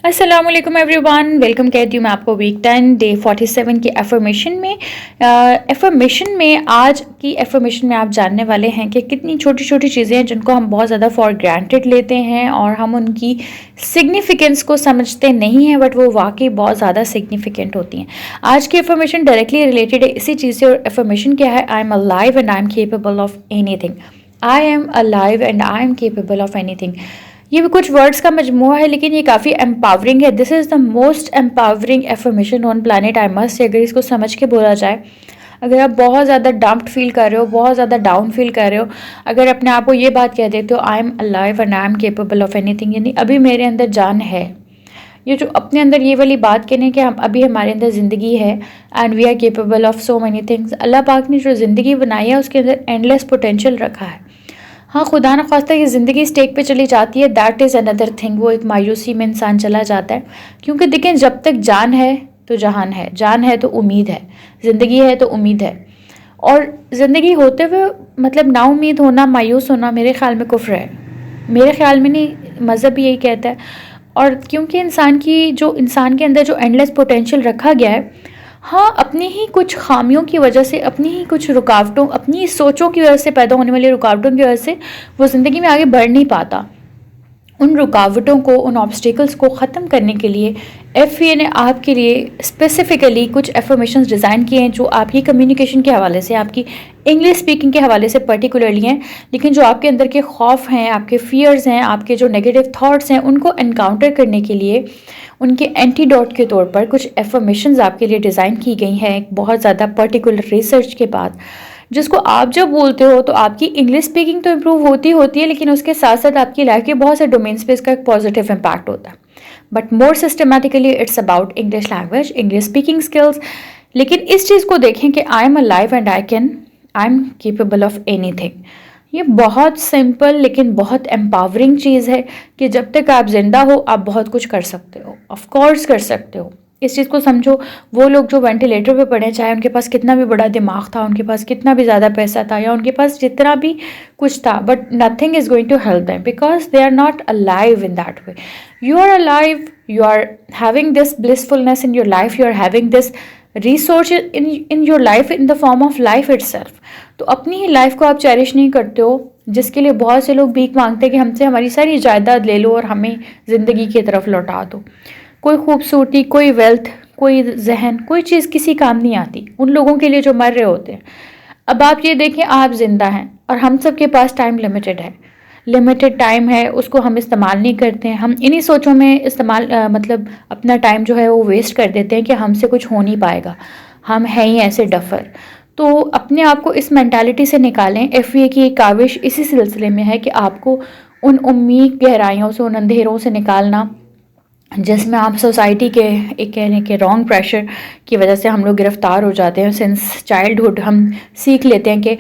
अस्सलामुअलैकुम everyone, welcome कहती हूँ मैं आपको वीक 10 डे 47 की एफर्मेशन में। आज की एफर्मेशन में आप जानने वाले हैं कि कितनी छोटी छोटी चीज़ें हैं जिनको हम बहुत ज़्यादा फॉर ग्रांटेड लेते हैं और हम उनकी सिग्निफिकेंस को समझते नहीं हैं, बट वो वाकई बहुत ज़्यादा सिग्निफिकेंट होती हैं। आज की एफर्मेशन डायरेक्टली रिलेटेड है इसी चीज़ से, और एफर्मेशन क्या है? I am alive and I am capable of anything. I am alive and I am capable of anything. ये भी कुछ वर्ड्स का मजमूआ है, लेकिन ये काफ़ी एम्पावरिंग है। This is the most empowering affirmation on planet, I must say. अगर इसको समझ के बोला जाए, अगर आप बहुत ज़्यादा डम्प्ड फील कर रहे हो, बहुत ज़्यादा डाउन फील कर रहे हो, अगर अपने आप को ये बात कह देते हो I am alive and I am capable of anything, यानी अभी मेरे अंदर जान है। ये जो अपने अंदर ये वाली बात कहने कि हम अभी हमारे अंदर ज़िंदगी है and we are capable of so many things. Allah पाक ने जो ज़िंदगी बनाई है उसके अंदर एंडलेस पोटेंशियल रखा है। हाँ, खुदा न खास्ता कि ज़िंदगी स्टेक पे चली जाती है, दैट इज़ अनदर थिंग। वो एक मायूसी में इंसान चला जाता है, क्योंकि देखें, जब तक जान है तो जहान है, जान है तो उम्मीद है, ज़िंदगी है तो उम्मीद है। और ज़िंदगी होते हुए मतलब ना उम्मीद होना, मायूस होना, मेरे ख़्याल में कुफ्र है। मेरे ख़्याल में नहीं, मज़हब भी यही कहता है। और क्योंकि इंसान के अंदर जो एंडलेस पोटेंशियल रखा गया है, हाँ, अपनी ही कुछ खामियों की वजह से, अपनी ही कुछ रुकावटों, अपनी सोचों की वजह से पैदा होने वाली रुकावटों की वजह से वो ज़िंदगी में आगे बढ़ नहीं पाता। उन रुकावटों को, उन ऑब्स्टिकल्स को ख़त्म करने के लिए FA ने आपके लिए स्पेसिफ़िकली कुछ एफर्मेशंस डिज़ाइन किए हैं, जो आपकी कम्युनिकेशन के हवाले से, आपकी इंग्लिश स्पीकिंग के हवाले से पर्टिकुलरली हैं, लेकिन जो आपके अंदर के खौफ हैं, आपके फियर्स हैं, आपके जो नेगेटिव थॉट्स हैं, उनको एनकाउंटर करने के लिए उनके एंटीडोट के तौर पर कुछ एफर्मेशंस आपके लिए डिज़ाइन की गई हैं, एक बहुत ज़्यादा पर्टिकुलर रिसर्च के बाद, जिसको आप जब बोलते हो तो आपकी इंग्लिश स्पीकिंग तो इम्प्रूव होती है, लेकिन उसके साथ साथ आपकी लाइफ के बहुत से डोमेन्स पे इसका एक पॉजिटिव इम्पैक्ट होता है। But more systematically it's about English language, English speaking skills. लेकिन इस चीज़ को देखें कि I am alive and I am capable of anything. ये बहुत सिंपल लेकिन बहुत एम्पावरिंग चीज़ है कि जब तक आप जिंदा हो आप बहुत कुछ कर सकते हो, ऑफ कोर्स कर सकते हो। इस चीज़ को समझो, वो लोग जो वेंटिलेटर पे पड़े, चाहे उनके पास कितना भी बड़ा दिमाग था, उनके पास कितना भी ज़्यादा पैसा था, या उनके पास जितना भी कुछ था, but nothing is going to help them because they are not alive in that way. You are alive, you are having this blissfulness in your life, you are having this resource in your life in the form of life itself. तो अपनी ही life को आप cherish नहीं करते हो, जिसके लिए बहुत से लोग भीख मांगते हैं कि हमसे हमारी सारी जायदाद ले लो और हमें ज़िंदगी की तरफ लौटा दो। कोई खूबसूरती, कोई वेल्थ, कोई जहन, कोई चीज़ किसी काम नहीं आती उन लोगों के लिए जो मर रहे होते हैं। अब आप ये देखें, आप जिंदा हैं और हम सब के पास टाइम लिमिटेड है, लिमिटेड टाइम है, उसको हम इस्तेमाल नहीं करते हैं। हम इन्हीं सोचों में मतलब अपना टाइम जो है वो वेस्ट कर देते हैं कि हमसे कुछ हो नहीं पाएगा, हम हैं ही ऐसे डफर। तो अपने आप को इस मेंटालिटी से निकालें। FA की एक काविश इसी सिलसिले में है कि आपको उन उम्मीद गहराइयों से, उन अंधेरों से निकालना जिसमें आप सोसाइटी के एक कहने के रॉन्ग प्रेशर की वजह से हम लोग गिरफ्तार हो जाते हैं। सिंस चाइल्डहुड हम सीख लेते हैं कि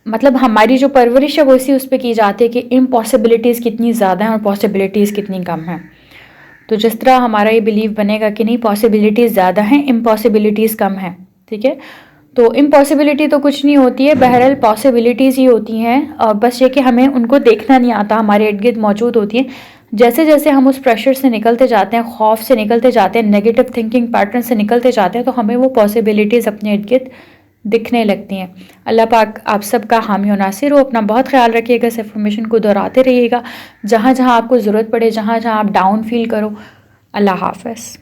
मतलब हमारी जो परवरिश है वो इसी उस पर की जाती है कि इम्पॉसिबिलिटीज़ कितनी ज़्यादा हैं और पॉसिबिलिटीज़ कितनी कम हैं। तो जिस तरह हमारा ये बिलीव बनेगा कि नहीं, पॉसिबिलिटीज़ ज़्यादा हैं, इम्पॉसिबिलिटीज़ कम हैं, ठीक है, तो इम्पॉसिबिलिटी तो कुछ नहीं होती है, बहरहाल पॉसिबिलिटीज़ ही होती हैं। और बस ये कि हमें उनको देखना नहीं आता, हमारे इर्द गिर्द मौजूद होती हैं। जैसे जैसे हम उस प्रेशर से निकलते जाते हैं, खौफ से निकलते जाते हैं, नेगेटिव थिंकिंग पैटर्न से निकलते जाते हैं, तो हमें वो पॉसिबिलिटीज़ अपने इर्द गिर्द दिखने लगती हैं। अल्लाह पाक आप सबका हामी और नासिर हो। अपना बहुत ख्याल रखिएगा, इस इन्फॉर्मेशन को दोहराते रहिएगा जहाँ जहाँ आपको ज़रूरत पड़े, जहाँ जहाँ आप डाउन फील करो। अल्लाह हाफ़िज़।